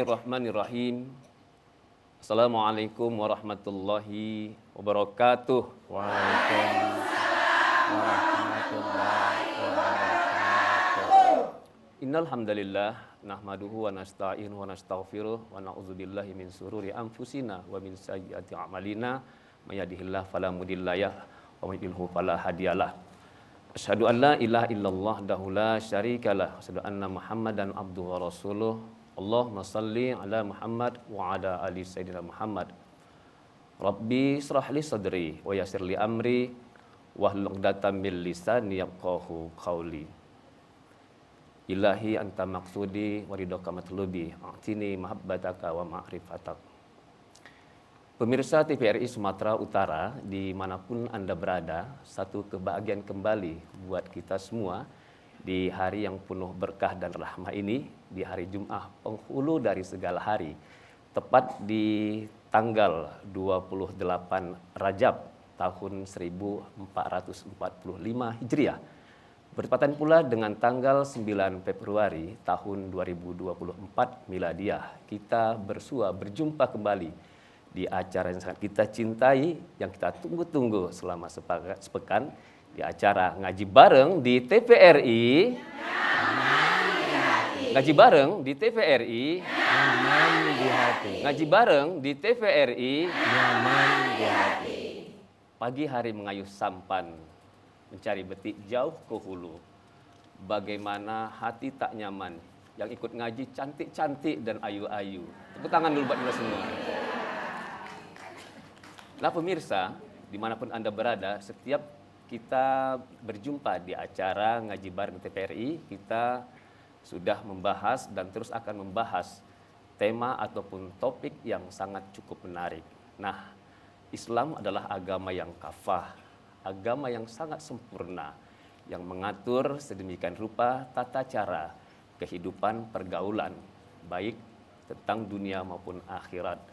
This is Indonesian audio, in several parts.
Bismillahirrahmanirrahim. Assalamualaikum warahmatullahi wabarakatuh. Waalaikumsalam warahmatullahi wabarakatuh. Innal hamdalillah nahmaduhu wa nasta'inuhu wa nastaghfiruh wa na'udzubillahi min sururi anfusina wa min sayyiati a'malina may yahdihillahu fala mudhillalah wa may yudhlil fala hadiyalah. Asyhadu an la ilaha illallah wahdahu la syarikalah wa asyhadu anna Muhammadan abduhu wa rasuluh. Allahumma salli ala Muhammad wa ala ali sayyidina Muhammad. Rabbi israh li sadri wa yassir li amri wahlul 'uqdatam min lisani yafqahu qawli. Ilahi anta maqsudi wa ridhaka matlubi a'tini mahabbataka wa ma'rifatak. Pemirsa TVRI Sumatera Utara dimanapun Anda berada, satu kebahagiaan kembali buat kita semua di hari yang penuh berkah dan rahmah ini, di hari Jumat penghulu dari segala hari, tepat di tanggal 28 Rajab tahun 1445 Hijriah. Bertepatan pula dengan tanggal 9 Februari tahun 2024 Miladiah. Kita berjumpa kembali di acara yang sangat kita cintai, yang kita tunggu-tunggu selama sepekan, di acara ngaji bareng di TVRI. Ngaji bareng di TVRI. Nyaman di hati. Ngaji bareng di TVRI. Nyaman di hati. Pagi hari mengayuh sampan, mencari betik jauh ke hulu. Bagaimana hati tak nyaman, yang ikut ngaji cantik-cantik dan ayu-ayu. Tepuk tangan dulu buat kita semua. Nah pemirsa, dimanapun Anda berada, setiap kita berjumpa di acara ngaji bareng TVRI, kita sudah membahas dan terus akan membahas tema ataupun topik yang sangat cukup menarik. Nah, Islam adalah agama yang kafah, agama yang sangat sempurna, yang mengatur sedemikian rupa tata cara kehidupan pergaulan, baik tentang dunia maupun akhirat.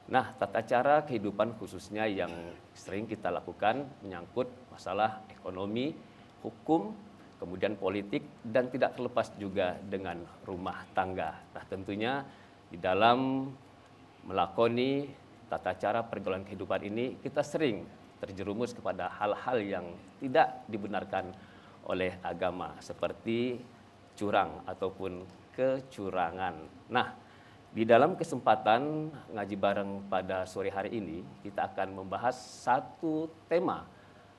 Nah, tata cara kehidupan khususnya yang sering kita lakukan menyangkut masalah ekonomi, hukum, kemudian politik, dan tidak terlepas juga dengan rumah tangga. Nah, tentunya di dalam melakoni tata cara pergaulan kehidupan ini, kita sering terjerumus kepada hal-hal yang tidak dibenarkan oleh agama, seperti curang ataupun kecurangan. Nah, di dalam kesempatan ngaji bareng pada sore hari ini, kita akan membahas satu tema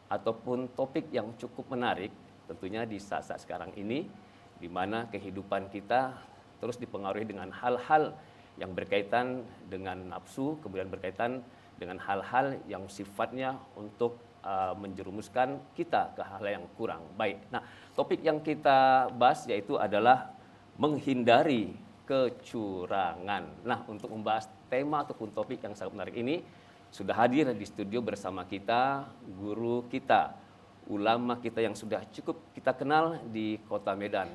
ataupun topik yang cukup menarik tentunya di saat-saat sekarang ini, di mana kehidupan kita terus dipengaruhi dengan hal-hal yang berkaitan dengan nafsu, kemudian berkaitan dengan hal-hal yang sifatnya untuk menjerumuskan kita ke hal yang kurang baik. Nah, topik yang kita bahas yaitu adalah menghindari kecurangan. Nah, untuk membahas tema ataupun topik yang sangat menarik ini, sudah hadir di studio bersama kita guru kita, ulama kita yang sudah cukup kita kenal di Kota Medan.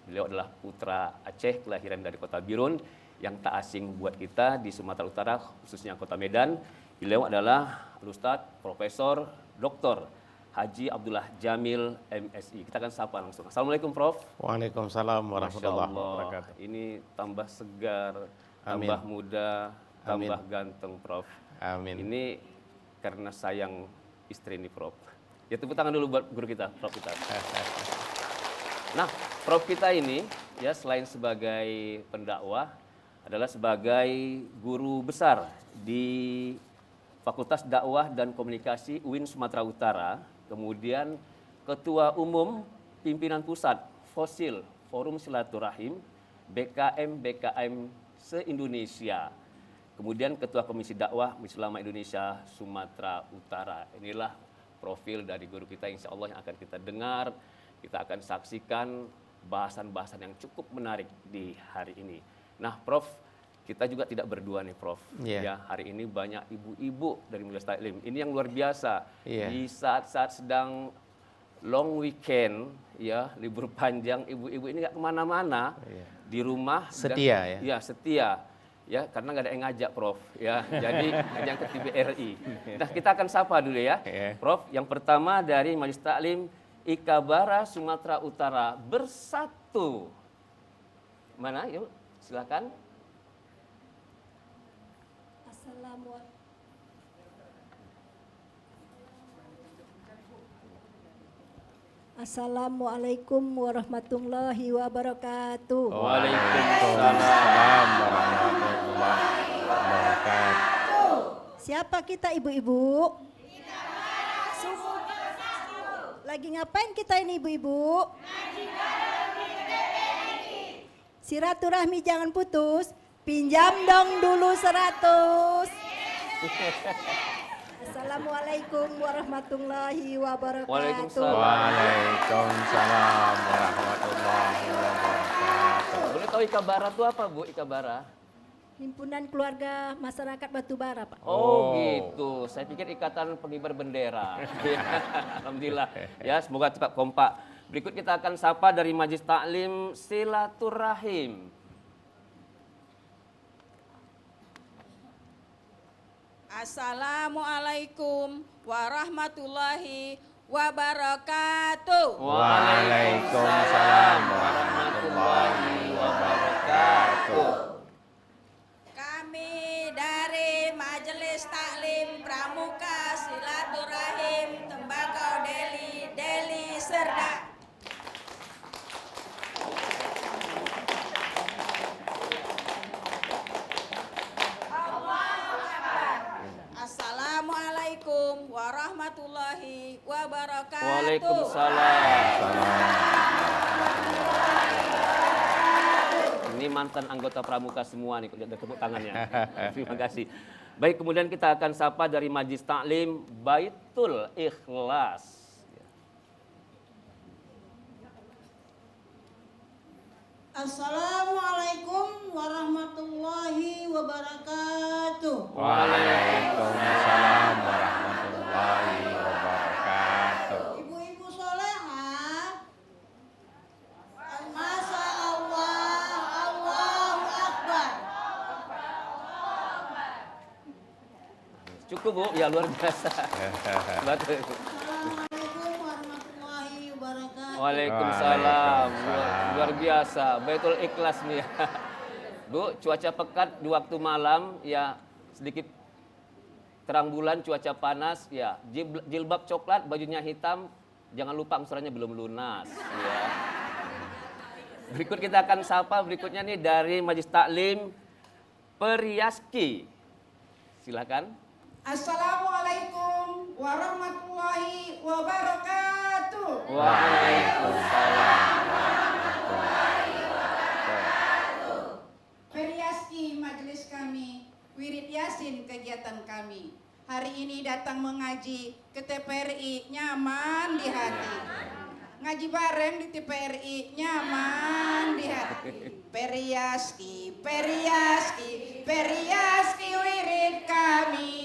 Beliau adalah putra Aceh, kelahiran dari Kota Birun, yang tak asing buat kita di Sumatera Utara, khususnya Kota Medan. Beliau adalah Ustadz Profesor Dr. Haji Abdullah Jamil MSI. Kita akan sapa langsung. Assalamualaikum Prof. Waalaikumsalam warahmatullahi wabarakatuh. Ini tambah segar, Amin. tambah muda, tambah Amin. ganteng Prof. Amin. Ini karena sayang istri ini Prof. Ya tepuk tangan dulu buat guru kita, Prof kita. Nah, Prof kita ini ya selain sebagai pendakwah adalah sebagai guru besar di Fakultas Dakwah dan Komunikasi UIN Sumatera Utara. Kemudian Ketua Umum Pimpinan Pusat FOSIL, Forum Silaturahim, BKM se-Indonesia. Kemudian Ketua Komisi Dakwah Majelis Ulama Indonesia Sumatera Utara. Inilah profil dari guru kita, insya Allah yang akan kita dengar, kita akan saksikan bahasan-bahasan yang cukup menarik di hari ini. Nah Prof, kita juga tidak berdua nih Prof. Yeah. Ya, hari ini banyak ibu-ibu dari Majelis Taklim. Ini yang luar biasa. Yeah. Di saat-saat sedang long weekend, ya libur panjang, ibu-ibu ini nggak kemana-mana, Yeah. di rumah. Setia ya. Ya setia. Ya, karena nggak ada yang ngajak Prof. Ya, jadi yang ke TVRI. Nah, kita akan sapa dulu ya, Yeah. Prof. Yang pertama dari Majelis Taklim Ikabara Sumatera Utara Bersatu. Mana? Yuk, silakan. Assalamualaikum warahmatullahi wabarakatuh. Waalaikumsalam warahmatullahi wabarakatuh. Siapa kita ibu-ibu? Lagi ngapain kita ini ibu-ibu? Silaturahmi jangan putus. Pinjam dong dulu 100. Assalamualaikum warahmatullahi wabarakatuh. Waalaikumsalam. Waalaikumsalam warahmatullahi wabarakatuh. Boleh tahu Ikabara itu apa, Bu? Ikabara? Himpunan Keluarga Masyarakat Batubara, Pak. Oh, gitu. Saya pikir Ikatan Pengibar Bendera. Alhamdulillah. Ya, semoga tetap kompak. Berikut kita akan sapa dari Majelis Taklim Silaturahim. Assalamualaikum warahmatullahi wabarakatuh. Waalaikumsalam warahmatullahi wabarakatuh. Kami dari Majelis Taklim Pramuka Silaturahim Tembakau Deli Serdang. Assalamualaikum warahmatullahi wabarakatuh. Waalaikumsalam. Ini mantan anggota Pramuka semua nih, lihat tepuk tangannya. Terima kasih. Baik, kemudian kita akan sapa dari Majelis Taklim Baitul Ikhlas. Assalamualaikum warahmatullahi wabarakatuh. Waalaikumsalam warahmatullahi wabarakatuh. Ibu-ibu solehah, Masya Allah, Allahu Akbar. Cukup, Bu? Ya, luar biasa. Betul. Assalamualaikum warahmatullahi wabarakatuh. Waalaikumsalam. Waalaikumsalam. Luar biasa. Baitul Ikhlas nih ya. Bu, cuaca pekat di waktu malam ya, sedikit terang bulan, cuaca panas ya. Jilbab coklat, bajunya hitam. Jangan lupa angsurannya belum lunas ya. Berikut kita akan sapa berikutnya nih dari Majelis Taklim Periaski. Silakan. Assalamualaikum warahmatullahi wabarakatuh. Waalaikumsalam. Periaski majelis kami, wirid yasin kegiatan kami. Hari ini datang mengaji ke TPRI nyaman di hati. Ngaji bareng di TPRI nyaman di hati. Periaski, periaski, periaski wirid kami.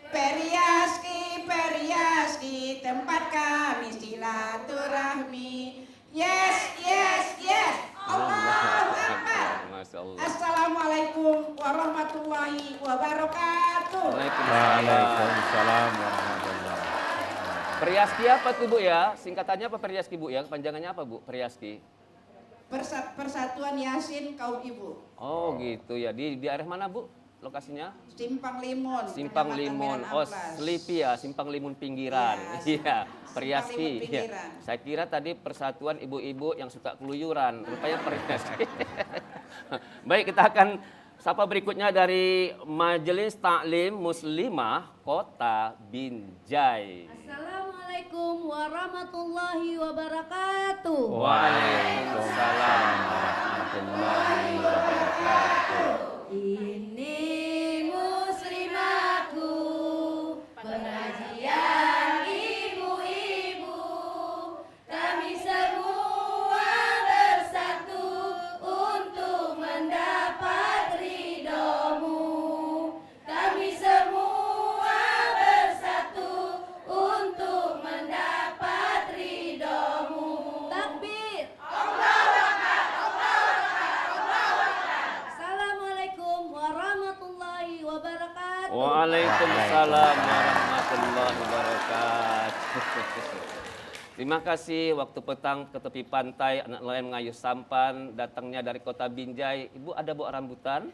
Periaski, periaski tempat kami silaturahmi. Yes, yes, yes. Allahu Akbar. Masya Allah. Assalamualaikum warahmatullahi wabarakatuh. Waalaikumsalam warahmatullahi wabarakatuh. Periaski apa tuh, Bu ya? Singkatannya apa Periaski, Bu ya? Kepanjangannya apa, Bu? Periaski. Persatuan Yasin kaum ibu. Oh, gitu ya. Di daerah mana, Bu? Lokasinya? Simpang Limun. Simpang Kecamatan Limun. Medan Oh, Amplas. Selipi ya, Simpang Limun pinggiran. Iya, Iya, Simpang Periaski. Limun Iya. pinggiran. Saya kira tadi persatuan ibu-ibu yang suka keluyuran. Rupanya Periaski. Baik, kita akan sapa berikutnya dari Majelis Taklim Muslimah Kota Binjai. Assalamualaikum warahmatullahi wabarakatuh. Waalaikumsalam warahmatullahi wabarakatuh. Ini muslimaku, pengajian ibu-ibu, kami semua bersatu untuk mendapat ridhomu. Kami semua bersatu untuk mendapat ridhomu. Takbir. Assalamualaikum warahmatullahi wabarakatuh. Waalaikumsalam warahmatullahi wabarakatuh. Terima kasih waktu petang ke tepi pantai, anak nelayan mengayuh sampan, datangnya dari kota Binjai. Ibu ada bawa rambutan?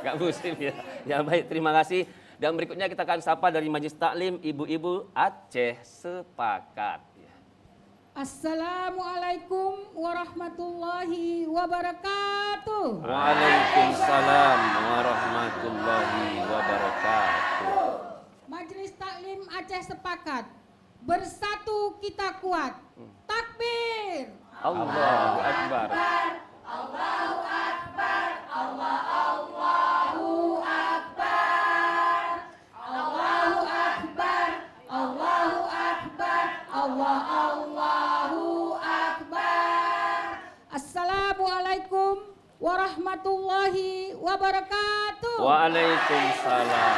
Nggak musim ya. Ya baik, terima kasih. Dan berikutnya kita akan sapa dari Majelis Taklim Ibu-Ibu Aceh Sepakat. Ya. Assalamualaikum warahmatullahi wabarakatuh. Waalaikumsalam warahmatullahi wabarakatuh. Majelis Taklim Aceh Sepakat. Bersatu kita kuat. Takbir. Allahu Akbar. Allahu Akbar. Assalamualaikum warahmatullahi wabarakatuh. Waalaikumsalam.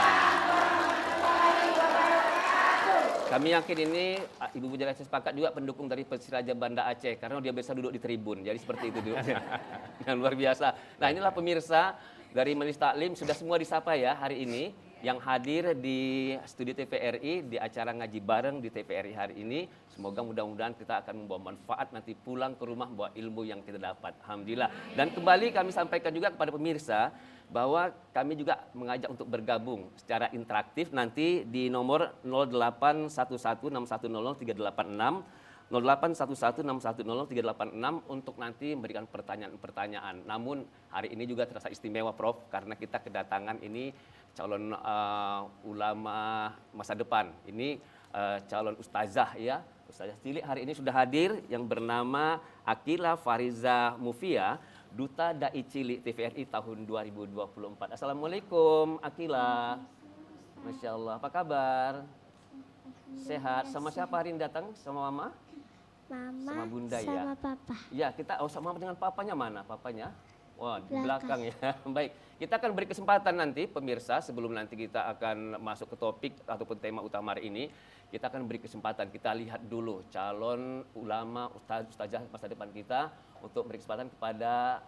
Kami yakin ini Ibu Jalan Aceh Sepakat juga pendukung dari Persiraja Banda Aceh karena dia biasa duduk di tribun. Jadi seperti itu duduknya. Yang luar biasa. Nah, inilah pemirsa dari Majelis Taklim sudah semua disapa ya hari ini yang hadir di studio TVRI di acara ngaji bareng di TVRI hari ini. Semoga mudah-mudahan kita akan membawa manfaat nanti pulang ke rumah membawa ilmu yang kita dapat. Alhamdulillah. Dan kembali kami sampaikan juga kepada pemirsa bahwa kami juga mengajak untuk bergabung secara interaktif nanti di nomor 081161000386 081161000386 untuk nanti memberikan pertanyaan-pertanyaan. Namun hari ini juga terasa istimewa Prof karena kita kedatangan ini calon ulama masa depan. Ini calon ustazah ya. Ustazah cilik hari ini sudah hadir yang bernama Akila Fariza Mufia, Duta Dai Cilik TVRI tahun 2024. Assalamualaikum Akila. Masya Allah, apa kabar? Sehat. Sama siapa hari ini datang? Sama mama? Mama Sama bunda ya? sama papa. Ya, kita sama dengan papanya mana? Papanya? Wah, di belakang ya. Baik, kita akan beri kesempatan nanti pemirsa sebelum nanti kita akan masuk ke topik ataupun tema utama hari ini. Kita akan beri kesempatan, kita lihat dulu calon ulama, ustazah masa depan kita untuk beri kesempatan kepada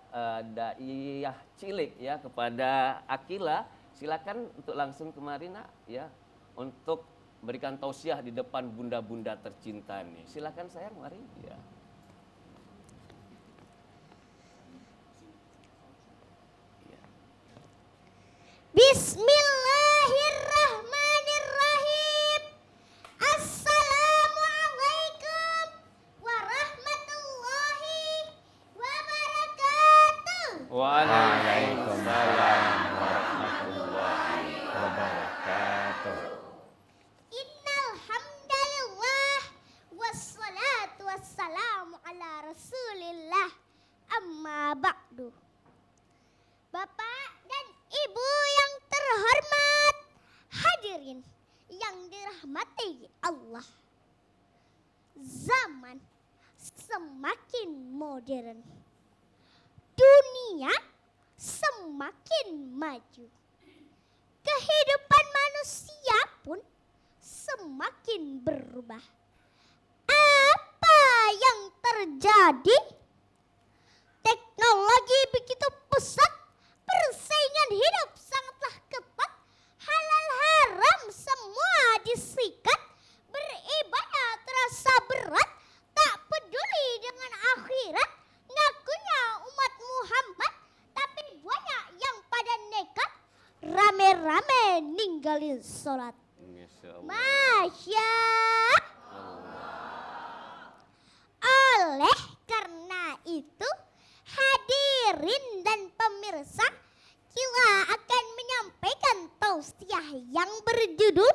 daiyah cilik ya, kepada Akila. Silakan untuk langsung kemari nak ya, untuk berikan tausiah di depan bunda-bunda tercinta nih. Silakan sayang, mari ya. Bismillahirrahmanirrahim. Assalamualaikum warahmatullahi wabarakatuh. Waalaikumsalam warahmatullahi wabarakatuh. Innal hamdalillah wassalatu wassalamu ala Rasulillah. Amma ba'du. Bapak dan Ibu yang terhormat, hadirin yang dirahmati Allah. Zaman semakin modern, dunia semakin maju, kehidupan manusia pun semakin berubah. Apa yang terjadi? Teknologi begitu pesat, persaingan hidup sangatlah ketat, halal haram semua disikat, beribadah terasa berat, tak peduli dengan akhirat, ngakunya umat Muhammad, tapi banyak yang pada nekat, rame-rame ninggalin sholat. Masya oleh karena itu, hadirin dan pemirsa, kita akan menyampaikan tausiah yang berjudul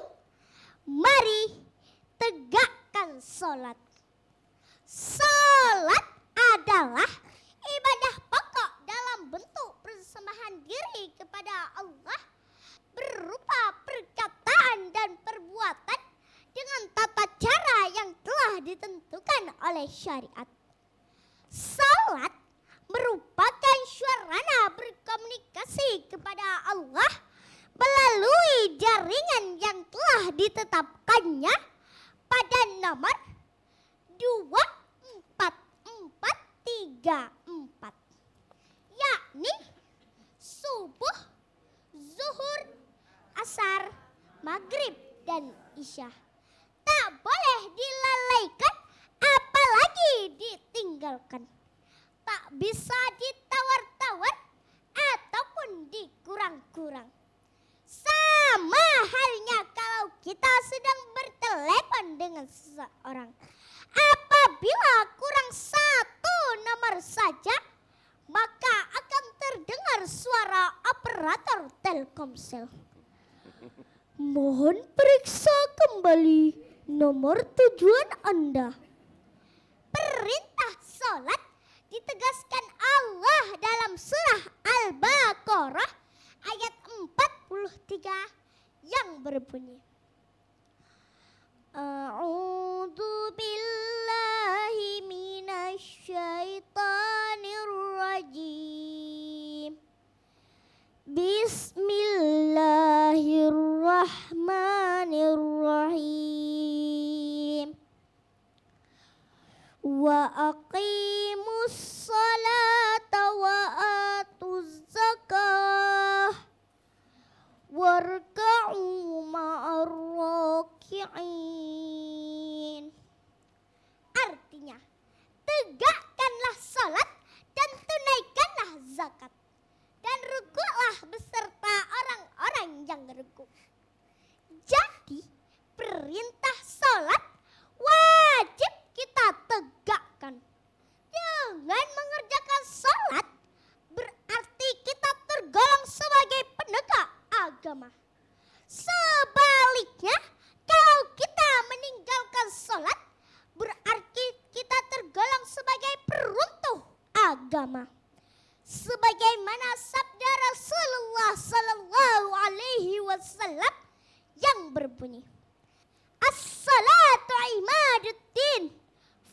Mari Tegakkan Sholat. Sholat adalah ibadah pokok dalam bentuk persembahan diri kepada Allah berupa perkataan dan perbuatan dengan tata cara yang telah ditentukan oleh syariat. Salat merupakan sarana berkomunikasi kepada Allah melalui jaringan yang telah ditetapkannya pada nomor 24434, yakni subuh, zuhur, asar, maghrib, dan isya. Tak boleh dilalaikan apalagi ditinggalkan. Tak bisa ditawar-tawar ataupun dikurang yang kurang. Sama halnya kalau kita sedang bertelepon dengan seseorang. Apabila kurang satu nomor saja, maka akan terdengar suara operator Telkomsel. Mohon periksa kembali nomor tujuan Anda. Perintah sholat ditegaskan Allah dalam surah Al-Baqarah ayat 43 yang berbunyi, A'udzu billahi minasyaitonir rajim. Bismillahirrahmanirrahim. Wa aqimus salata wa atuz zakah warka'u ma'ar raki'in. Artinya, tegakkanlah salat dan tunaikanlah zakat, dan rukuklah beserta orang-orang yang rukuk. Jadi, perintah salat wajib kita tegakkan. Dengan mengerjakan salat berarti kita tergolong sebagai penegak agama. Sebaliknya, kalau kita meninggalkan salat berarti kita tergolong sebagai peruntuh agama. Sebagaimana sabda Rasulullah sallallahu alaihi wasallam yang berbunyi, As-salatu imaduddin,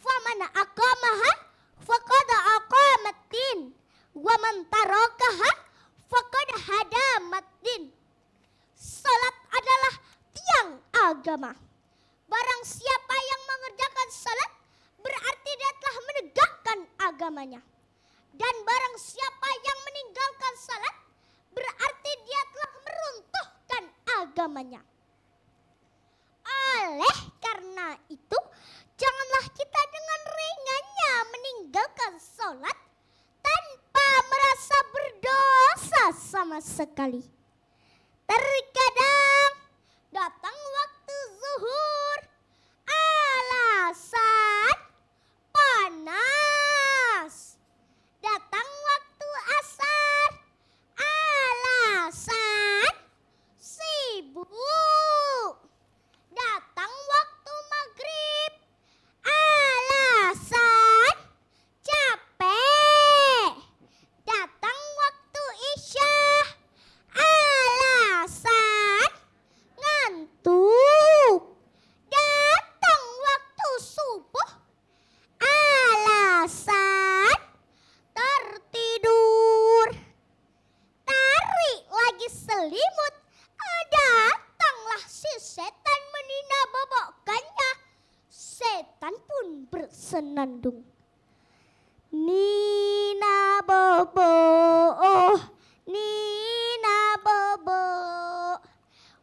faman aqamaha faqad aqamaddin, wa man tarakaha faqad hadamaddin. Salat adalah tiang agama. Barang siapa yang mengerjakan salat berarti dia telah menegakkan agamanya. Dan barang siapa yang meninggalkan salat berarti dia telah meruntuhkan agamanya. Oleh karena itu, janganlah kita dengan ringannya meninggalkan salat tanpa merasa berdosa sama sekali. Terkadang datang waktu zuhur, alasan panas. Datang waktu asar, alasan sibuk. Datang waktu maghrib, alasan capek. Datang waktu isya, alasan ngantuk. Datang waktu subuh, alasan tertidur. Tarik lagi selimut, datanglah si setan menina bobokkannya. Setan pun bersenandung. Nina bobo, oh Nina bobo,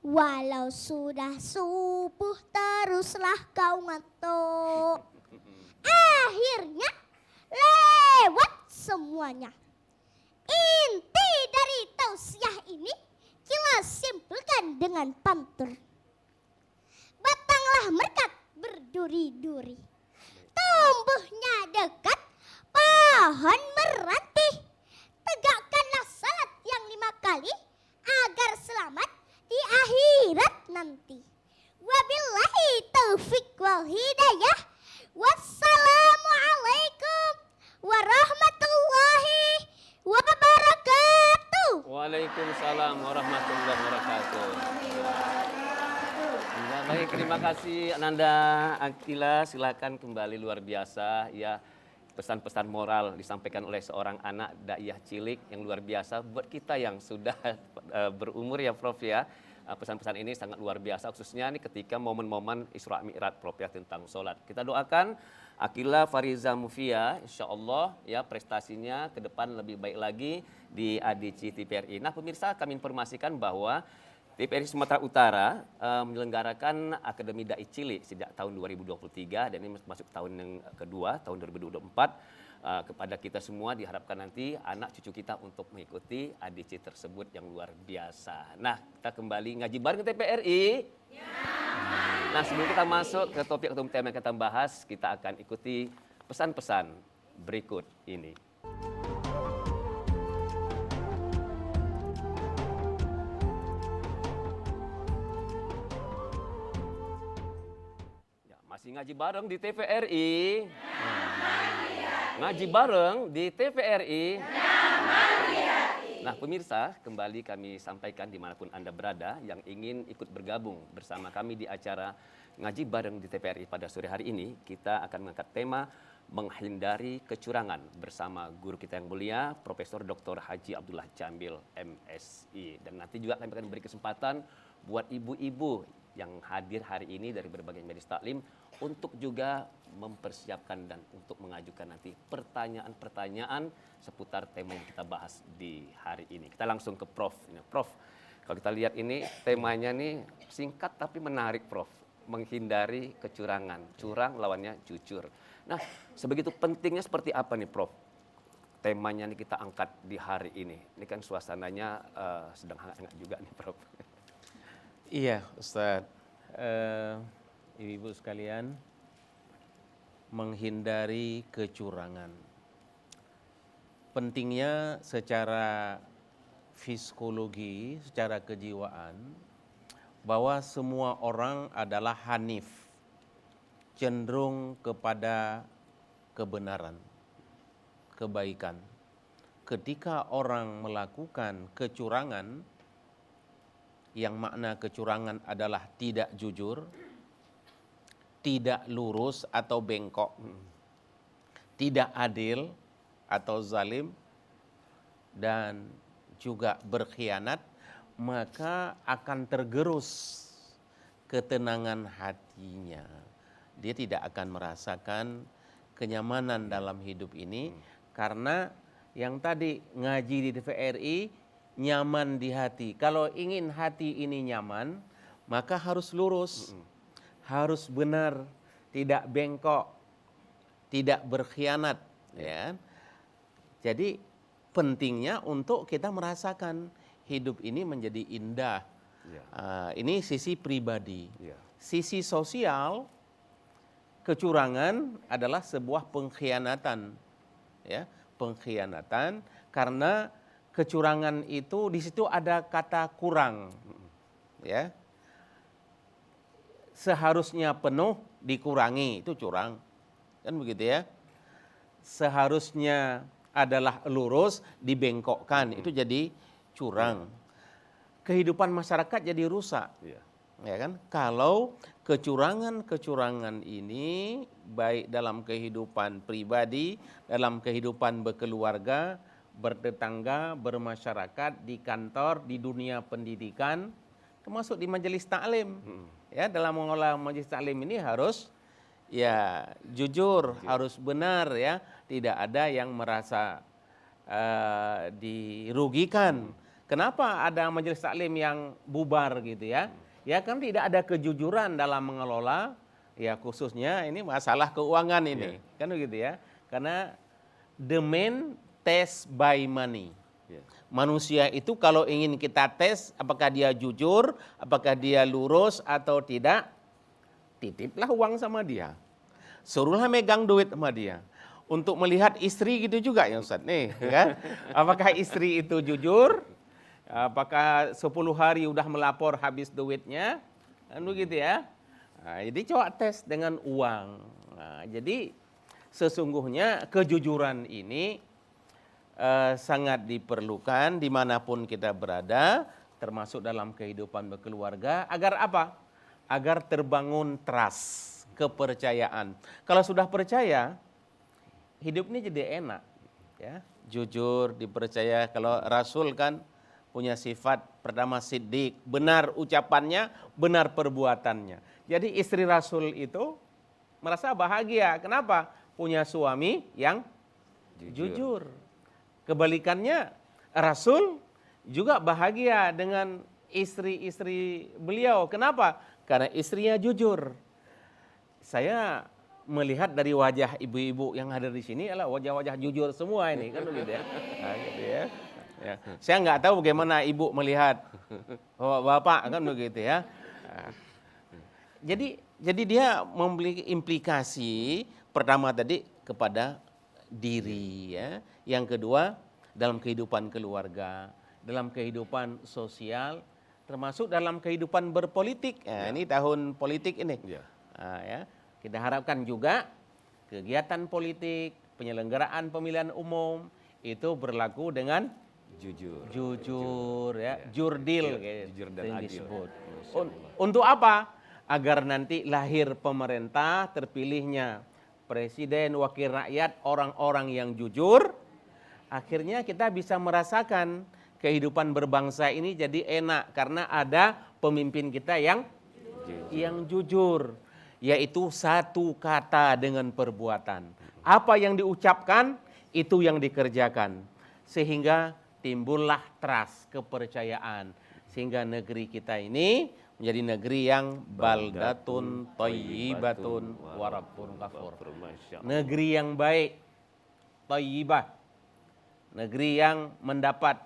walau sudah subuh teruslah kau ngantuk. Akhirnya lewat semuanya. Inti dari tausiah ini kita simpulkan dengan pantun. Batanglah merekat berduri-duri, tumbuhnya dekat pohon meranti. Tegakkanlah salat yang 5 kali agar selamat di akhirat nanti. Wabillahi taufik wal hidayah. Wassalamualaikum warahmatullahi wabarakatuh. Waalaikumsalam warahmatullahi wabarakatuh. Ya, baik, terima kasih Ananda Akila, silakan kembali, luar biasa ya. Pesan-pesan moral disampaikan oleh seorang anak daiyah cilik yang luar biasa buat kita yang sudah berumur ya Prof ya. Pesan-pesan ini sangat luar biasa khususnya nih ketika momen-momen Isra Mi'raj Prof ya, tentang sholat. Kita doakan Akila Fariza Mufia, insya Allah ya prestasinya ke depan lebih baik lagi di ADC TVRI. Nah pemirsa, kami informasikan bahwa TVRI Sumatera Utara menyelenggarakan Akademi Dai Cilik sejak tahun 2023 dan ini masuk tahun yang kedua, tahun 2024. kepada kita semua, diharapkan nanti anak cucu kita untuk mengikuti ADC tersebut yang luar biasa. Nah, kita kembali ngaji bareng TPRI. Nah, sebelum kita masuk ke topik atau tema yang kita bahas, kita akan ikuti pesan-pesan berikut ini. Ya, masih ngaji bareng di TVRI. Ngaji bareng di TVRI. Nah, pemirsa, kembali kami sampaikan dimanapun Anda berada yang ingin ikut bergabung bersama kami di acara Ngaji Bareng di TVRI pada sore hari ini, kita akan mengangkat tema menghindari kecurangan bersama guru kita yang mulia, Profesor Dr. Haji Abdullah Jamil, MSI. Dan nanti juga kami akan beri kesempatan buat ibu-ibu yang hadir hari ini dari berbagai majelis taklim untuk juga mempersiapkan dan untuk mengajukan nanti pertanyaan-pertanyaan seputar tema yang kita bahas di hari ini. Kita langsung ke Prof. Prof, kalau kita lihat ini temanya nih singkat tapi menarik, Prof. Menghindari kecurangan. Curang lawannya jujur. Nah, sebegitu pentingnya seperti apa nih, Prof? Temanya nih kita angkat di hari ini. Ini kan suasananya sedang hangat-hangat juga nih, Prof. Iya, Ustadz. Ibu-ibu sekalian, menghindari kecurangan. Pentingnya secara psikologi, secara kejiwaan, bahwa semua orang adalah hanif, cenderung kepada kebenaran, kebaikan. Ketika orang melakukan kecurangan, yang makna kecurangan adalah tidak jujur, tidak lurus atau bengkok, tidak adil atau zalim, dan juga berkhianat, maka akan tergerus ketenangan hatinya. Dia tidak akan merasakan kenyamanan dalam hidup ini, karena yang tadi ngaji di TVRI, nyaman di hati. Kalau ingin hati ini nyaman, maka harus lurus, harus benar, tidak bengkok, tidak berkhianat. Ya. Jadi pentingnya untuk kita merasakan hidup ini menjadi indah. Ini sisi pribadi. Sisi sosial, kecurangan adalah sebuah pengkhianatan. Ya, pengkhianatan karena kecurangan itu di situ ada kata kurang, ya. Seharusnya penuh dikurangi, itu curang, kan begitu ya. Seharusnya adalah lurus dibengkokkan, itu jadi curang. Kehidupan masyarakat jadi rusak, ya kan? Kalau kecurangan-kecurangan ini baik dalam kehidupan pribadi, dalam kehidupan berkeluarga, bertetangga, bermasyarakat, di kantor, di dunia pendidikan, termasuk di majelis taklim. Ya, dalam mengelola majelis taklim ini harus ya jujur, harus benar, ya, tidak ada yang merasa dirugikan. Kenapa ada majelis taklim yang bubar gitu ya? Ya kan tidak ada kejujuran dalam mengelola, ya khususnya ini masalah keuangan ini, kan begitu ya? Karena the main test by money. Manusia itu kalau ingin kita tes apakah dia jujur, apakah dia lurus atau tidak, titiplah uang sama dia. Suruhlah megang duit sama dia. Untuk melihat istri gitu juga ya Ustaz nih, kan? Apakah istri itu jujur? Apakah 10 hari udah melapor habis duitnya? Kan begitu ya. Nah, jadi coba tes dengan uang. Nah, jadi sesungguhnya kejujuran ini sangat diperlukan dimanapun kita berada, termasuk dalam kehidupan berkeluarga. Agar apa? Agar terbangun trust, kepercayaan. Kalau sudah percaya, hidup ini jadi enak. Ya, jujur, dipercaya. Kalau Rasul kan punya sifat pertama siddiq, benar ucapannya, benar perbuatannya. Jadi istri Rasul itu merasa bahagia. Kenapa? Punya suami yang jujur. Kebalikannya, Rasul juga bahagia dengan istri-istri beliau. Kenapa? Karena istrinya jujur. Saya melihat dari wajah ibu-ibu yang hadir di sini adalah wajah-wajah jujur semua ini kan begitu ya. Nah, gitu ya. Ya. Saya nggak tahu bagaimana ibu melihat bapak kan begitu ya. Nah, jadi dia memiliki implikasi pertama tadi kepada diri ya. Yang kedua dalam kehidupan keluarga, dalam kehidupan sosial, termasuk dalam kehidupan berpolitik. Nah, ini tahun politik ini. Nah, ya. Kita harapkan juga kegiatan politik, penyelenggaraan pemilihan umum itu berlaku dengan jujur ya, jurdil jujur dan yang adil. disebut. Untuk apa? Agar nanti lahir pemerintah, terpilihnya presiden, wakil rakyat, orang-orang yang jujur, akhirnya kita bisa merasakan kehidupan berbangsa ini jadi enak karena ada pemimpin kita yang jujur, yaitu satu kata dengan perbuatan. Apa yang diucapkan itu yang dikerjakan, sehingga timbullah trust, kepercayaan, sehingga negeri kita ini menjadi negeri yang baldatun thayyibatun wa rabbun ghafur. Negeri yang baik, thayyibah. Negeri yang mendapat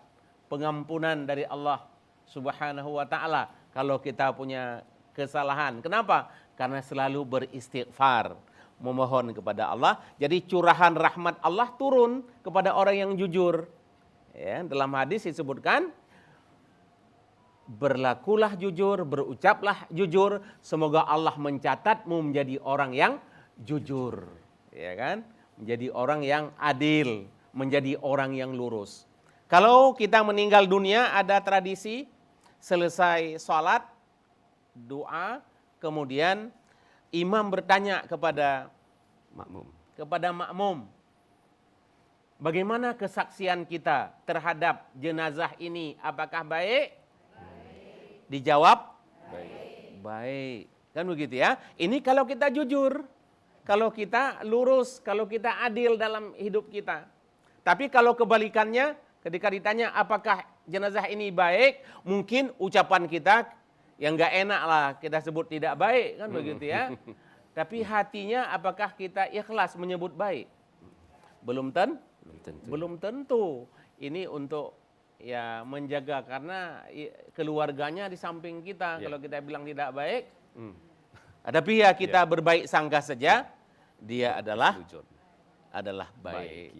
pengampunan dari Allah Subhanahu wa taala kalau kita punya kesalahan. Kenapa? Karena selalu beristighfar, memohon kepada Allah. Jadi curahan rahmat Allah turun kepada orang yang jujur. Ya, dalam hadis disebutkan, berlakulah jujur, berucaplah jujur, semoga Allah mencatatmu menjadi orang yang jujur, ya kan? Menjadi orang yang adil, menjadi orang yang lurus. Kalau kita meninggal dunia ada tradisi selesai sholat, doa, kemudian imam bertanya kepada makmum, bagaimana kesaksian kita terhadap jenazah ini? Apakah baik? Dijawab baik. Kan begitu ya. Ini kalau kita jujur, kalau kita lurus, kalau kita adil dalam hidup kita. Tapi kalau kebalikannya, ketika ditanya apakah jenazah ini baik, mungkin ucapan kita yang nggak enak lah, kita sebut tidak baik, kan begitu ya. Tapi hatinya apakah kita ikhlas menyebut baik? Belum tentu. Ini untuk ya menjaga, karena keluarganya di samping kita. Kalau kita bilang tidak baik, tapi ya kita berbaik sangka saja, dia adalah baik.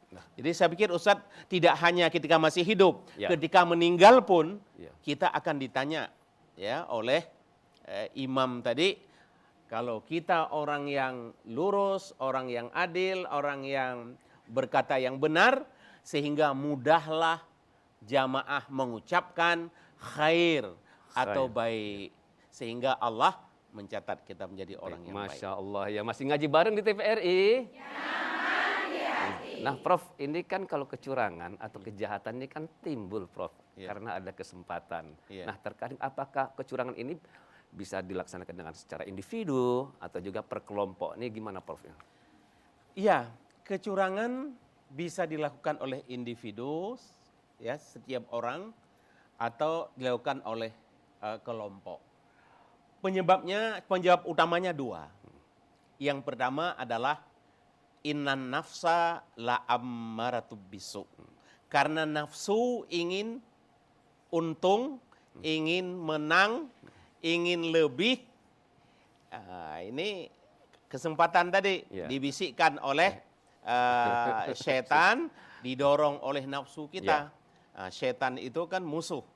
Nah, jadi saya pikir Ustadz tidak hanya ketika masih hidup, ketika meninggal pun kita akan ditanya ya oleh imam tadi. Kalau kita orang yang lurus, orang yang adil, orang yang berkata yang benar, sehingga mudahlah jamaah mengucapkan khair atau baik, sehingga Allah mencatat kita menjadi orang yang baik. Masya Allah ya, masih ngaji bareng di TVRI. Nah Prof, ini kan kalau kecurangan atau kejahatan ini kan timbul Prof, karena ada kesempatan. Nah terkadang apakah kecurangan ini bisa dilaksanakan dengan secara individu atau juga per kelompok? Ini gimana Prof? Iya, kecurangan bisa dilakukan oleh individu, ya setiap orang, atau dilakukan oleh kelompok. Penyebab utamanya dua. Yang pertama adalah innan nafsa la ammaratub bisu. Karena nafsu ingin untung, ingin menang, ingin lebih. Ini kesempatan tadi dibisikkan oleh setan, didorong oleh nafsu kita. Setan itu kan musuh,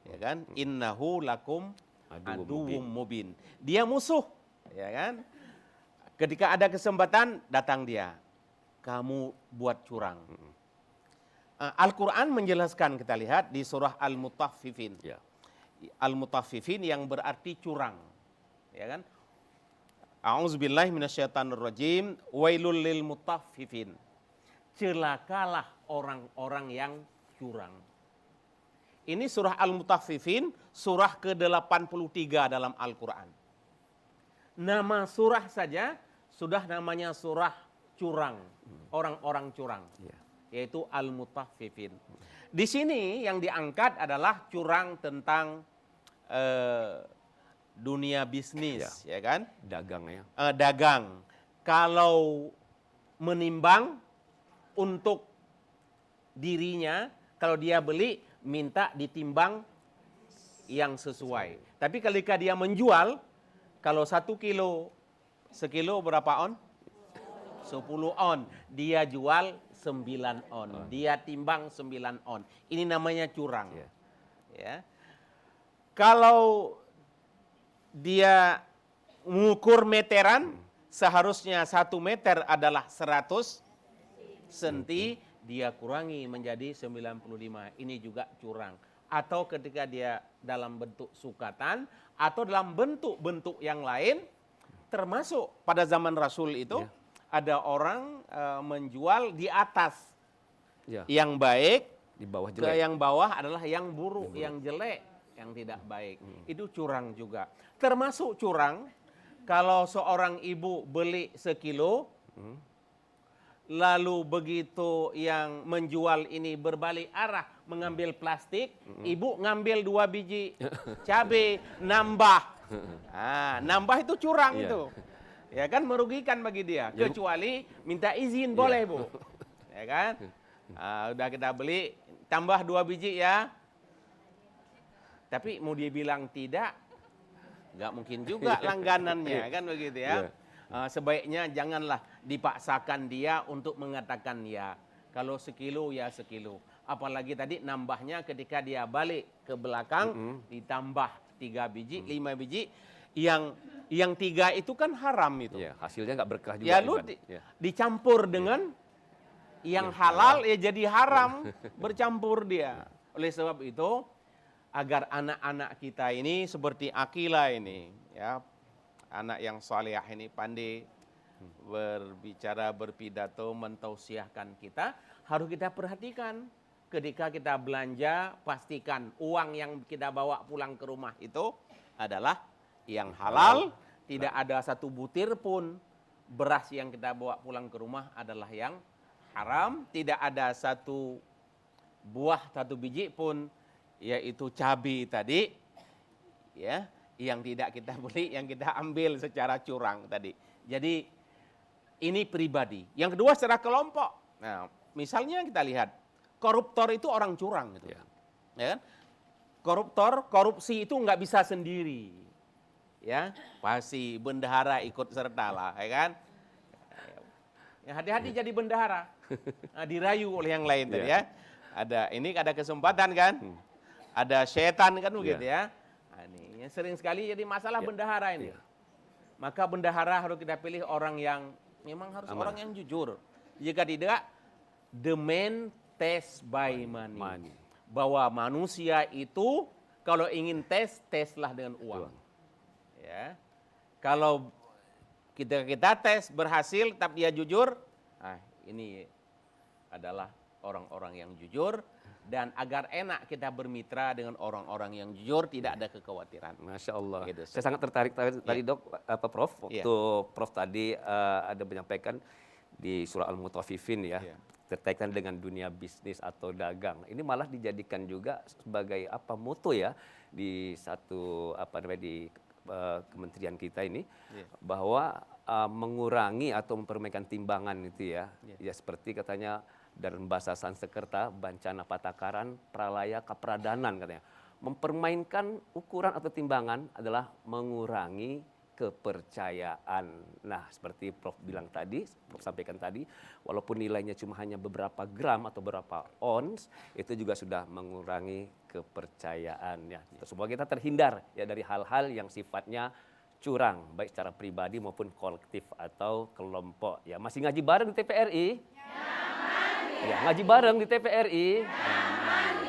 ya kan? Innahu lakum aduwwum mubin. Dia musuh, ya kan? Ketika ada kesempatan datang dia, kamu buat curang. Al-Quran menjelaskan, kita lihat di surah Al-Mutaffifin. Al-Mutaffifin yang berarti curang, ya kan? A'udzubillahi minasyaitonirrajim. Wailul lil mutaffifin. Celakalah orang-orang yang curang. Ini surah Al-Mutaffifin, surah ke-83 dalam Al-Quran. Nama surah saja sudah namanya surah curang, orang-orang curang, yaitu Al-Mutaffifin. Di sini yang diangkat adalah curang tentang dunia bisnis, ya kan? Dagang ya. Dagang. kalau menimbang untuk dirinya, kalau dia beli minta ditimbang yang sesuai. Tapi ketika dia menjual, kalau 1 kilo, sekilo berapa on? 10 on. Dia jual 9 on. Dia timbang 9 on. Ini namanya curang. Ya. Kalau dia mengukur meteran, seharusnya 1 meter adalah 100 senti, dia kurangi menjadi 95. Ini juga curang. Atau ketika dia dalam bentuk sukatan, atau dalam bentuk-bentuk yang lain, termasuk pada zaman Rasul itu, ada orang menjual di atas yang baik, Di bawah ke jelek. yang bawah adalah yang buruk, yang jelek, yang tidak baik. Itu curang juga. Termasuk curang kalau seorang ibu beli sekilo, lalu begitu yang menjual ini berbalik arah mengambil plastik, ibu ngambil 2 biji cabai, nambah. Nambah itu curang itu. Ya kan, merugikan bagi dia. Kecuali minta izin boleh Bu. Ya kan? Udah kita beli, tambah 2 biji ya. Tapi mau dia bilang tidak, nggak mungkin juga langganannya, kan begitu ya. Sebaiknya janganlah dipaksakan dia untuk mengatakan ya. Kalau sekilo ya sekilo. Apalagi tadi nambahnya ketika dia balik ke belakang, ditambah 3 biji, 5 biji. Yang 3 itu kan haram itu. Ya, hasilnya nggak berkah juga. Ya lu dicampur dengan yang halal ya jadi haram, bercampur dia. Oleh sebab itu, agar anak-anak kita ini seperti Akila ini, ya, anak yang saleh ini pandai berbicara, berpidato, mentausiahkan kita, harus kita perhatikan. Ketika kita belanja, pastikan uang yang kita bawa pulang ke rumah itu adalah yang halal, tidak ada 1 butir pun beras yang kita bawa pulang ke rumah adalah yang haram, tidak ada 1 buah, 1 biji pun, yaitu cabai tadi, ya, yang tidak kita beli, yang kita ambil secara curang tadi. Jadi ini pribadi. Yang kedua secara kelompok. Nah, misalnya kita lihat koruptor itu orang curang gitu. Ya kan? Koruptor, korupsi itu nggak bisa sendiri. Ya, pasti bendahara ikut serta lah, ya kan? Ya, hati-hati jadi bendahara. Dirayu oleh yang lain tadi ya. Ada kesempatan kan? Ada setan kan begitu ya. Ini yang sering sekali jadi masalah bendahara ini. Maka bendahara harus kita pilih orang yang memang harus orang yang jujur. Jika tidak, the man test by money. Bahwa manusia itu kalau ingin teslah dengan uang. Ya. Kalau kita tes berhasil tapi dia jujur, ini adalah orang-orang yang jujur. Dan agar enak kita bermitra dengan orang-orang yang jujur, tidak ada kekhawatiran. Masya Allah. Gitu, saya sangat tertarik tadi Dok, Prof. Waktu Prof tadi ada menyampaikan di surah Al-Mutaffifin ya, terkaitan dengan dunia bisnis atau dagang. Ini malah dijadikan juga sebagai moto ya di satu di kementerian kita ini, bahwa mengurangi atau mempermainkan timbangan itu ya. Ya seperti katanya dalam bahasa Sanskerta, Bancana Patakaran, Pralaya Kapradanan katanya. Mempermainkan ukuran atau timbangan adalah mengurangi kepercayaan. Nah, seperti Prof bilang tadi, Prof sampaikan tadi, walaupun nilainya cuma hanya beberapa gram atau beberapa ons, itu juga sudah mengurangi kepercayaan ya. Semoga kita terhindar ya dari hal-hal yang sifatnya curang, baik secara pribadi maupun kolektif atau kelompok. Ya, masih ngaji bareng di TPRI? Ya, ngaji bareng di TPRI.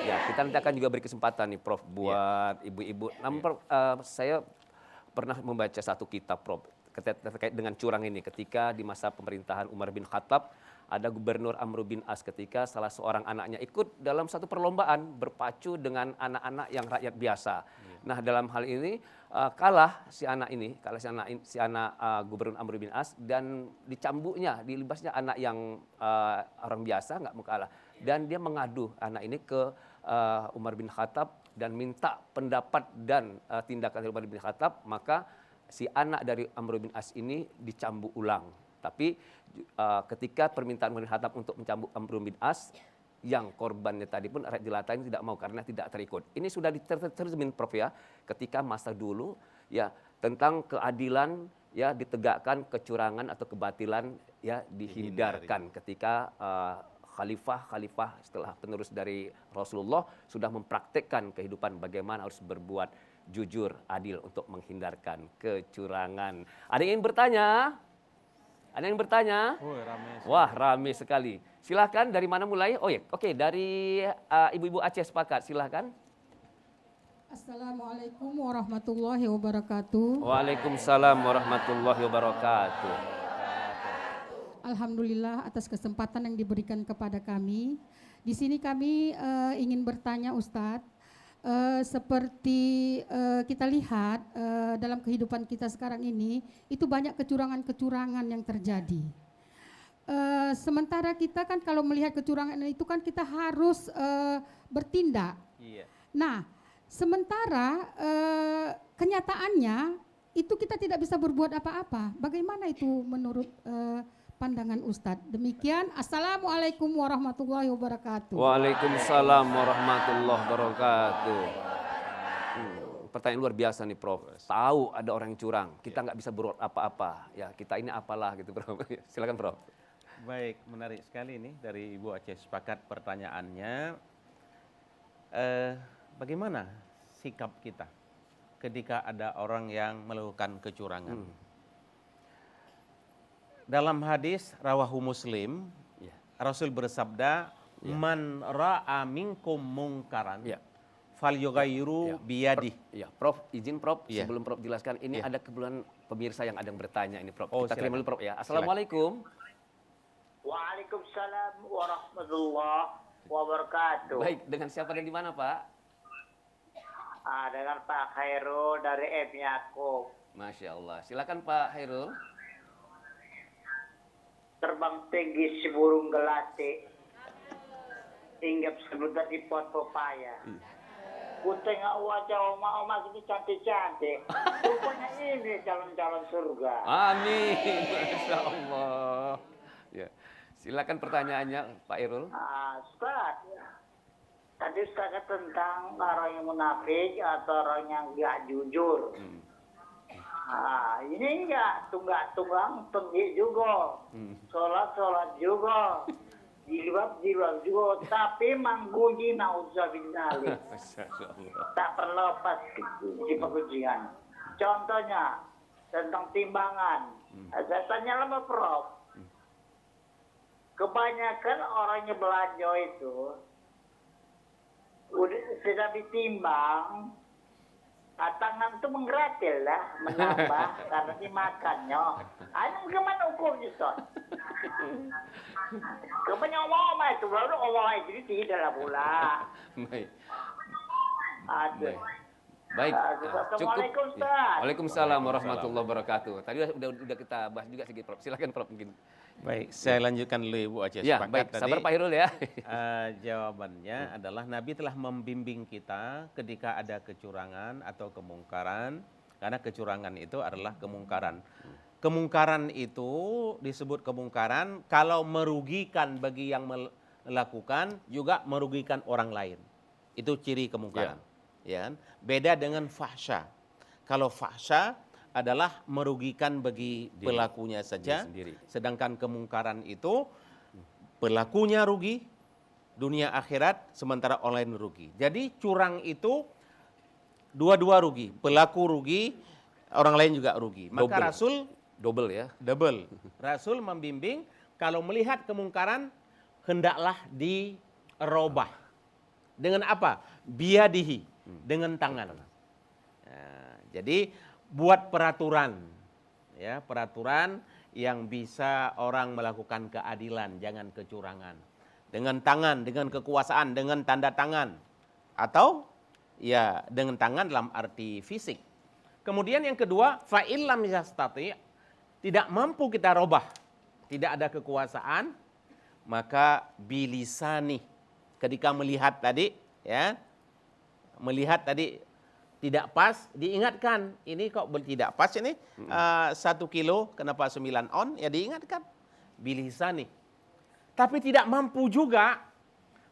Ya, kita nanti akan juga beri kesempatan nih Prof buat ibu-ibu. Namun saya pernah membaca satu kitab Prof terkait dengan curang ini ketika di masa pemerintahan Umar bin Khattab, ada Gubernur Amr bin As ketika salah seorang anaknya ikut dalam satu perlombaan berpacu dengan anak-anak yang rakyat biasa. Nah, dalam hal ini kalah si anak Gubernur Amr bin As, dan dicambuknya, dilibasnya anak yang orang biasa, nggak mau kalah. Dan dia mengadu anak ini ke Umar bin Khattab dan minta pendapat dan tindakan dari Umar bin Khattab. Maka si anak dari Amr bin As ini dicambuk ulang Tapi ketika permintaan Muhammad Khattab untuk mencambuk Amrun bin As, yang korbannya tadi pun rakyat jelata ini tidak mau karena tidak terikut. Ini sudah tercermin Prof ya, ketika masa dulu ya tentang keadilan ya ditegakkan, kecurangan atau kebatilan ya dihindarkan ketika khalifah setelah penerus dari Rasulullah sudah mempraktekkan kehidupan bagaimana harus berbuat jujur, adil untuk menghindarkan kecurangan. Ada yang ingin bertanya? Ada yang bertanya? Wah, ramai sekali. Silahkan, dari mana mulai? Oh ya, oke, dari Ibu-ibu Aceh sepakat, silahkan. Assalamualaikum warahmatullahi wabarakatuh. Waalaikumsalam warahmatullahi wabarakatuh. Alhamdulillah atas kesempatan yang diberikan kepada kami. Di sini kami ingin bertanya Ustadz, seperti kita lihat dalam kehidupan kita sekarang ini, itu banyak kecurangan-kecurangan yang terjadi. Sementara kita kan kalau melihat kecurangan itu kan kita harus bertindak. Iya. Nah, sementara kenyataannya itu kita tidak bisa berbuat apa-apa. Bagaimana itu menurut pandangan Ustadz? Demikian, Assalamualaikum warahmatullahi wabarakatuh. Waalaikumsalam warahmatullahi wabarakatuh. Pertanyaan luar biasa nih Prof. Tahu ada orang yang curang, kita nggak bisa berbuat apa-apa. Ya kita ini apalah gitu Prof. Silakan Prof. Baik, menarik sekali ini dari Ibu Aceh sepakat pertanyaannya. Bagaimana sikap kita ketika ada orang yang melakukan kecurangan? Dalam hadis rawahu Muslim, Rasul bersabda, man ra'a minkum mungkaran falyughayyiru biyadih. Ya, Prof, izin Prof, sebelum Prof jelaskan, ini ada kebetulan pemirsa yang ada yang bertanya ini Prof. Oh, kita terima dulu Prof ya. Assalamualaikum. Waalaikumsalam warahmatullahi wabarakatuh. Baik, dengan siapa dan di mana Pak? Dengan Pak Khairul dari M Yakub. Masya Allah. Silakan Pak Khairul. Terbang tinggi si burung gelati, hinggap sebentar di pot pepaya. Ku tengok wajah oma-oma gitu cantik-cantik. Rupanya ini calon-calon surga. Amin. Masya Allah. Ya. Silakan pertanyaannya Pak Irul. Ustaz, tadi Ustaz tentang orang yang munafik atau orang yang nggak jujur. Ini enggak tunggang tinggi juga, sholat juga, jilbab juga, tapi mangguji naudzubillah. Tak perlu pas di pengujian. Contohnya tentang timbangan. Saya tanya sama Prof. Kebanyakan orangnya belanja itu udah sudah ditimbang. Tangan itu menggeratil lah, menambah karena dimakannya. Ini bagaimana hukumnya, Ustaz? Kebanyakan omong itu, baru omong itu tidak lah pula. Baik. Aduh. Baik, Assalamualaikum, cukup. Ustaz. Waalaikumsalam warahmatullahi wabarakatuh. Tadi udah kita bahas juga sedikit Prof. Silakan Prof mungkin. Baik, saya lanjutkan dulu Ibu Aceh Ya, sepakat baik. tadi. Sabar Pak Irul ya. Jawabannya adalah Nabi telah membimbing kita ketika ada kecurangan atau kemungkaran, karena kecurangan itu adalah kemungkaran. Kemungkaran itu disebut kemungkaran kalau merugikan bagi yang melakukan, juga merugikan orang lain. Itu ciri kemungkaran. Ya. Beda dengan fahsya. Kalau fahsya adalah merugikan bagi pelakunya saja, sedangkan kemungkaran itu pelakunya rugi, dunia akhirat, sementara orang lain rugi. Jadi curang itu dua-dua rugi, pelaku rugi, orang lain juga rugi. Maka Rasul double ya. Double. Rasul membimbing kalau melihat kemungkaran hendaklah dirobah. Dengan apa? Biyadihi, dengan tangan. Nah, jadi buat peraturan, ya, peraturan yang bisa orang melakukan keadilan, jangan kecurangan. Dengan tangan, dengan kekuasaan, dengan tanda tangan, atau ya dengan tangan dalam arti fisik. Kemudian yang kedua, fa'illam yastati', tidak mampu kita robah, tidak ada kekuasaan, maka bilisani. Ketika melihat tadi, ya, melihat tadi tidak pas, diingatkan. Ini kok tidak pas ini, 1 kilo, kenapa 9 on? Ya diingatkan. Bilisani. Tapi tidak mampu juga.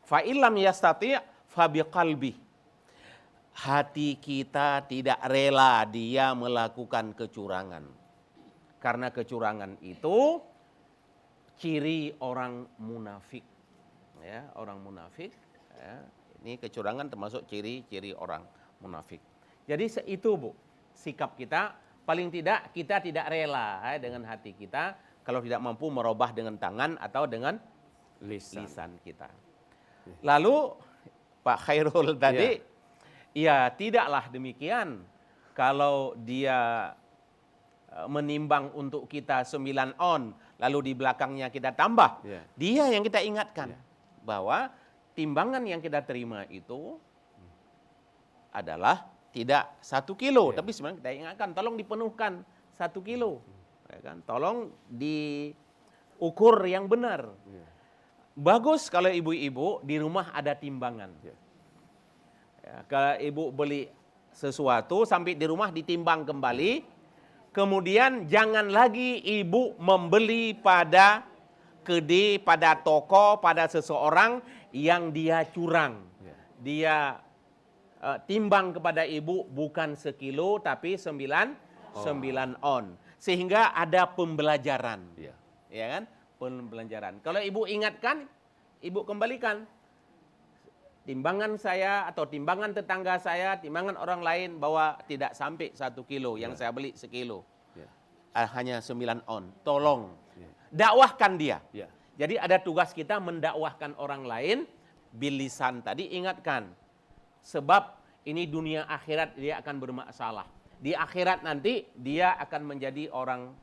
Fa'ilam yastati' fabiqalbi. Hati kita tidak rela dia melakukan kecurangan. Karena kecurangan itu ciri orang munafik. Ya, orang munafik. Ya, ini kecurangan termasuk ciri-ciri orang munafik. Jadi itu Bu, sikap kita. Paling tidak kita tidak rela dengan hati kita kalau tidak mampu merubah dengan tangan atau dengan lisan kita. Lalu Pak Khairul tadi, ya tidaklah demikian. Kalau dia menimbang untuk kita 9 on, lalu di belakangnya kita tambah, dia yang kita ingatkan bahwa timbangan yang kita terima itu adalah tidak 1 kilo, tapi sebenarnya kita ingatkan, tolong dipenuhkan 1 kilo, ya kan? Tolong diukur yang benar. Bagus kalau ibu-ibu di rumah ada timbangan. Ya, kalau ibu beli sesuatu sampai di rumah ditimbang kembali, kemudian jangan lagi ibu membeli pada kedai, pada toko, pada seseorang yang dia curang. Dia timbang kepada ibu bukan sekilo tapi 9 on. Sehingga ada pembelajaran. Ya kan? Pembelajaran. Kalau ibu ingatkan, ibu kembalikan. Timbangan saya atau timbangan tetangga saya, timbangan orang lain bahwa tidak sampai 1 kilo yang saya beli sekilo. Hanya 9 on. Tolong. Dakwahkan dia. Jadi ada tugas kita mendakwahkan orang lain, bilisan tadi ingatkan. Sebab ini dunia akhirat dia akan bermasalah. Di akhirat nanti dia akan menjadi orang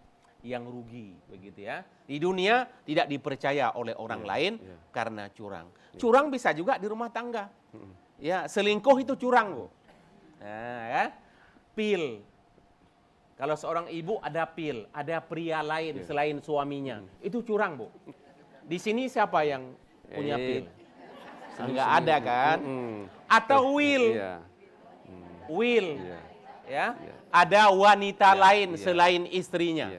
yang rugi, begitu ya. Di dunia tidak dipercaya oleh orang lain karena curang. Curang bisa juga di rumah tangga. Ya, selingkuh itu curang, Bu. Nah, ya. Pil. Kalau seorang ibu ada pil, ada pria lain selain suaminya, itu curang, Bu. Di sini siapa yang punya pil? Enggak ada kan? Atau will. Will. Ya. Ada wanita lain selain istrinya.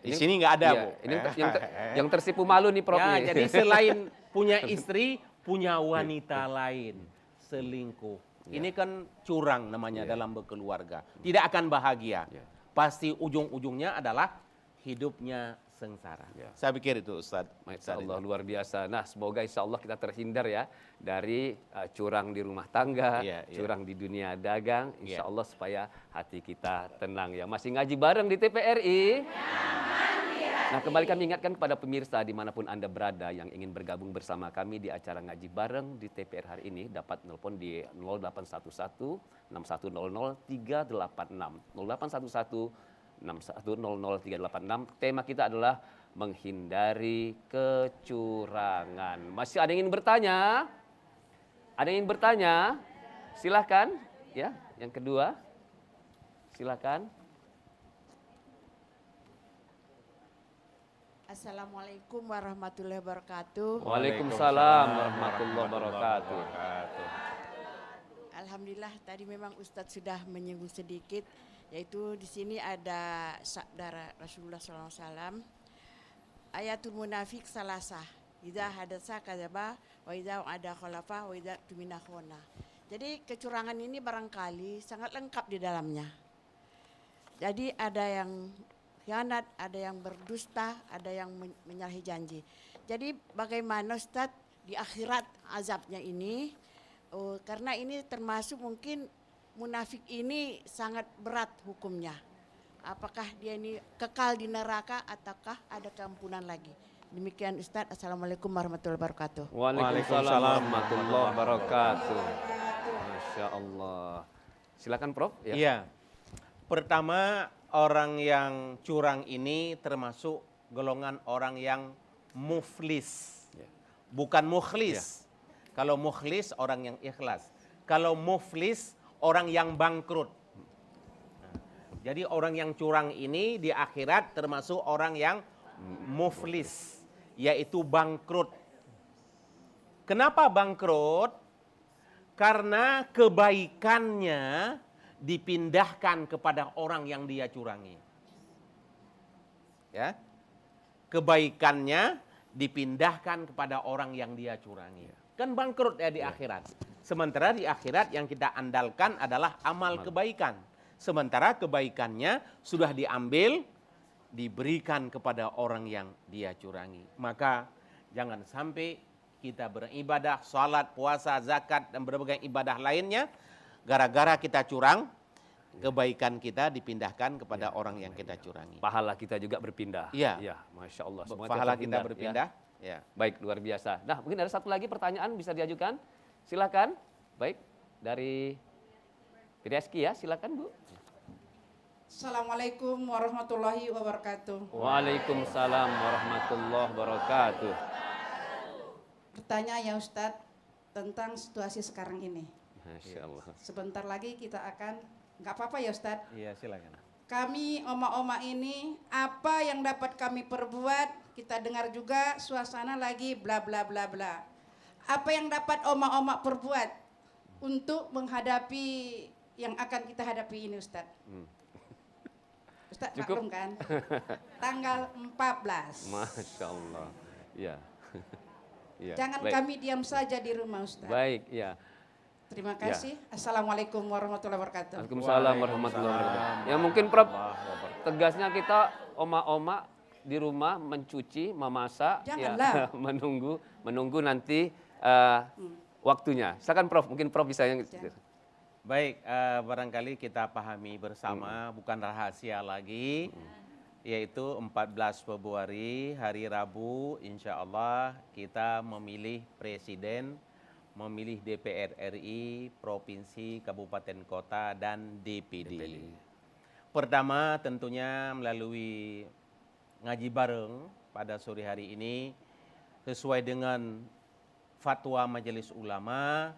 Di sini nggak ada, Bu. Ini yang tersipu malu nih Prof. Ya, jadi selain punya istri, punya wanita lain, selingkuh. Ini kan curang namanya dalam berkeluarga. Tidak akan bahagia. Pasti ujung-ujungnya adalah hidupnya sengsara. Saya pikir itu Ustaz. Masya Allah, luar biasa. Nah, semoga insya Allah kita terhindar ya dari curang di rumah tangga, curang di dunia dagang. Insya Allah supaya hati kita tenang ya. Masih ngaji bareng di TPRI. Nah, kembali kami ingatkan kepada pemirsa dimanapun Anda berada yang ingin bergabung bersama kami di acara ngaji bareng di TPR hari ini dapat nelpon di 0811 6100 386 0811 6100 386. Tema kita adalah menghindari kecurangan. Masih ada yang ingin bertanya? Ada yang ingin bertanya? Silahkan. Ya, yang kedua. Silahkan. Assalamualaikum warahmatullahi wabarakatuh. Waalaikumsalam warahmatullahi wabarakatuh. Alhamdulillah tadi memang Ustadz sudah menyinggung sedikit, yaitu di sini ada sabda Rasulullah SAW, ayatul munafik salasah, idza hadatsa kadzaba wa idza ada khalafa wa idza tumina khona. Jadi kecurangan ini barangkali sangat lengkap di dalamnya. Jadi ada yang khianat, ada yang berdusta, ada yang menyalahi janji. Jadi bagaimana Ustaz di akhirat azabnya ini, karena ini termasuk mungkin munafik ini sangat berat hukumnya. Apakah dia ini kekal di neraka ataukah ada keampunan lagi? Demikian Ustaz. Assalamualaikum warahmatullahi wabarakatuh. Waalaikumsalam warahmatullahi wabarakatuh. Masya Allah. Silakan Prof. Iya. Pertama, orang yang curang ini termasuk golongan orang yang muflis. Bukan mukhlis. Kalau mukhlis orang yang ikhlas. Kalau muflis orang yang bangkrut. Jadi orang yang curang ini di akhirat termasuk orang yang muflis, yaitu bangkrut. Kenapa bangkrut? Karena kebaikannya dipindahkan kepada orang yang dia curangi. Ya. Kebaikannya dipindahkan kepada orang yang dia curangi. Kan bangkrut ya di akhirat. Sementara di akhirat yang kita andalkan adalah amal kebaikan. Sementara kebaikannya sudah diambil, diberikan kepada orang yang dia curangi. Maka jangan sampai kita beribadah, salat, puasa, zakat, dan berbagai ibadah lainnya, gara-gara kita curang, kebaikan kita dipindahkan kepada orang yang kita curangi. Pahala kita juga berpindah. Iya. Ya, Masya Allah. Semua Pahala kita terhindar, ya. berpindah. Ya. Baik, luar biasa. Nah, mungkin ada satu lagi pertanyaan bisa diajukan. Silakan. Baik, dari Reski ya, silakan Bu. Assalamualaikum warahmatullahi wabarakatuh. Waalaikumsalam warahmatullahi wabarakatuh. Bertanya ya Ustadz tentang situasi sekarang ini. Masya Allah. Sebentar lagi kita akan, nggak apa-apa ya Ustadz. Iya, silakan. Kami oma-oma ini apa yang dapat kami perbuat, kita dengar juga suasana lagi bla bla bla bla. Apa yang dapat oma-oma perbuat untuk menghadapi yang akan kita hadapi ini Ustadz? Ustadz Cukup. maklum kan? Tanggal 14. Masya Allah. Ya. Ya. Jangan baik. kami diam saja di rumah Ustadz. Baik, ya. Terima kasih. Assalamualaikum warahmatullahi wabarakatuh. Waalaikumsalam warahmatullahi wabarakatuh. Ya mungkin Prof, tegasnya kita oma-oma di rumah mencuci, memasak, Janganlah. ya, menunggu nanti waktunya. Silakan Prof, mungkin Prof bisa yang Baik, barangkali kita pahami bersama, bukan rahasia lagi, yaitu 14 Februari, hari Rabu, insya Allah kita memilih Presiden, memilih DPR RI, Provinsi, Kabupaten Kota, dan DPD. Pertama tentunya melalui ngaji bareng pada sore hari ini, sesuai dengan fatwa Majelis Ulama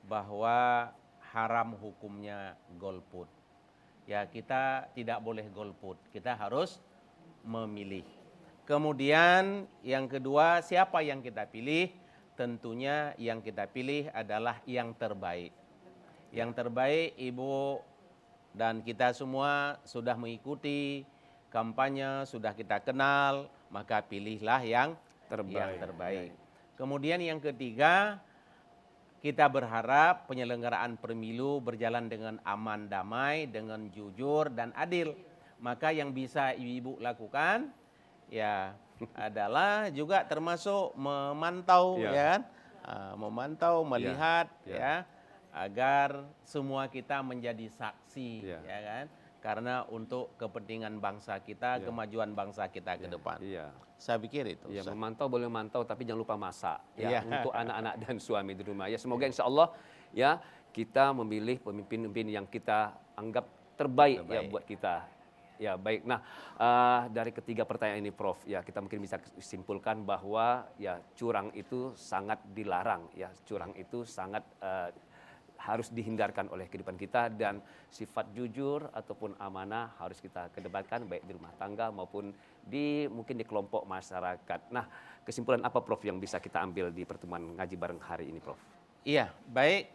bahwa haram hukumnya golput. Ya, kita tidak boleh golput, kita harus memilih. Kemudian yang kedua, siapa yang kita pilih? Tentunya yang kita pilih adalah yang terbaik. Yang terbaik, Ibu dan kita semua sudah mengikuti kampanye, sudah kita kenal, maka pilihlah yang terbaik. Kemudian yang ketiga, kita berharap penyelenggaraan pemilu berjalan dengan aman, damai, dengan jujur dan adil. Maka yang bisa ibu-ibu lakukan ya adalah juga termasuk memantau, ya kan? Memantau, melihat, ya, agar semua kita menjadi saksi, ya kan? Karena untuk kepentingan bangsa kita, kemajuan bangsa kita ke depan. Saya pikir itu. Ya, memantau boleh memantau, tapi jangan lupa masak ya, Iya. untuk anak-anak dan suami di rumah. Ya, semoga insya Allah ya kita memilih pemimpin-pemimpin yang kita anggap terbaik ya buat kita. Ya baik. Nah dari ketiga pertanyaan ini Prof, ya kita mungkin bisa simpulkan bahwa ya curang itu sangat dilarang. Ya curang itu sangat harus dihindarkan oleh kehidupan kita, dan sifat jujur ataupun amanah harus kita kedepankan baik di rumah tangga maupun mungkin di kelompok masyarakat. Nah, kesimpulan apa Prof yang bisa kita ambil di pertemuan ngaji bareng hari ini Prof? Iya, baik.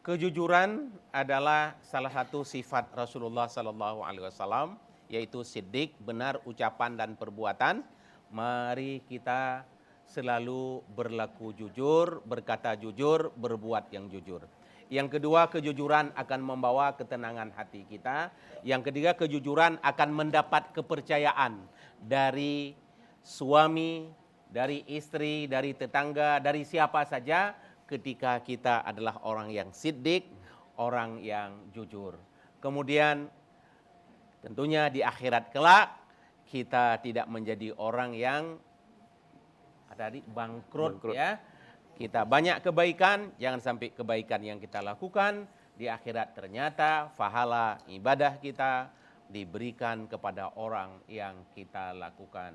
Kejujuran adalah salah satu sifat Rasulullah Sallallahu Alaihi Wasallam, yaitu siddiq, benar ucapan dan perbuatan. Mari kita selalu berlaku jujur, berkata jujur, berbuat yang jujur. Yang kedua, kejujuran akan membawa ketenangan hati kita. Yang ketiga, kejujuran akan mendapat kepercayaan dari suami, dari istri, dari tetangga, dari siapa saja ketika kita adalah orang yang siddiq, orang yang jujur. Kemudian tentunya di akhirat kelak kita tidak menjadi orang yang tadi bangkrut. Ya. Kita banyak kebaikan, jangan sampai kebaikan yang kita lakukan di akhirat ternyata pahala ibadah kita diberikan kepada orang yang kita lakukan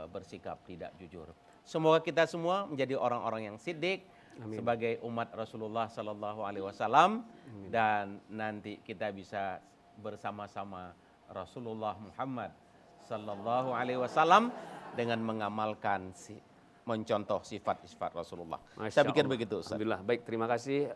bersikap tidak jujur. Semoga kita semua menjadi orang-orang yang siddiq sebagai umat Rasulullah Sallallahu Alaihi Wasallam, dan nanti kita bisa bersama-sama Rasulullah Muhammad Sallallahu Alaihi Wasallam dengan mengamalkan mencontoh sifat-sifat Rasulullah. Masya Saya pikir Allah. begitu, Ustaz. Alhamdulillah. Baik, terima kasih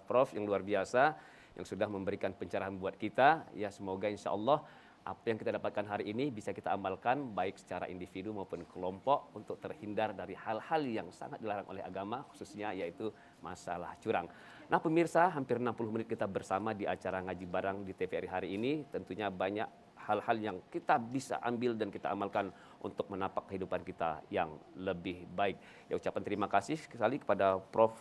Prof yang luar biasa yang sudah memberikan pencerahan buat kita. Ya, semoga insya Allah apa yang kita dapatkan hari ini bisa kita amalkan baik secara individu maupun kelompok untuk terhindar dari hal-hal yang sangat dilarang oleh agama, khususnya yaitu masalah curang. Nah pemirsa, hampir 60 menit kita bersama di acara ngaji bareng di TVRI hari ini. Tentunya banyak hal-hal yang kita bisa ambil dan kita amalkan untuk menapak kehidupan kita yang lebih baik. Ya, ucapan terima kasih sekali kepada Prof.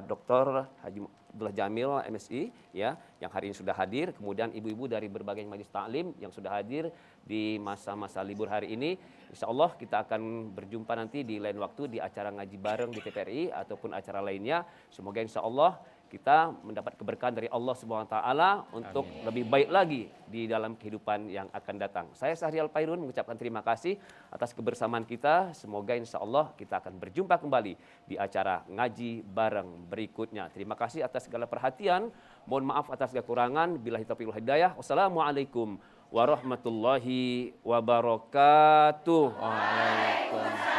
Dr. Haji Abdullah Jamil MSI ya yang hari ini sudah hadir, kemudian ibu-ibu dari berbagai majelis taklim yang sudah hadir di masa-masa libur hari ini. Insya Allah kita akan berjumpa nanti di lain waktu di acara ngaji bareng di TVRI ataupun acara lainnya. Semoga insya Allah kita mendapat keberkahan dari Allah Subhanahu wa taala untuk lebih baik lagi di dalam kehidupan yang akan datang. Saya Syahrial Pairun mengucapkan terima kasih atas kebersamaan kita. Semoga insya Allah kita akan berjumpa kembali di acara ngaji bareng berikutnya. Terima kasih atas segala perhatian. Mohon maaf atas kekurangan. Billahi taufiq wal hidayah. Wassalamualaikum warahmatullahi wabarakatuh. Waalaikumsalam.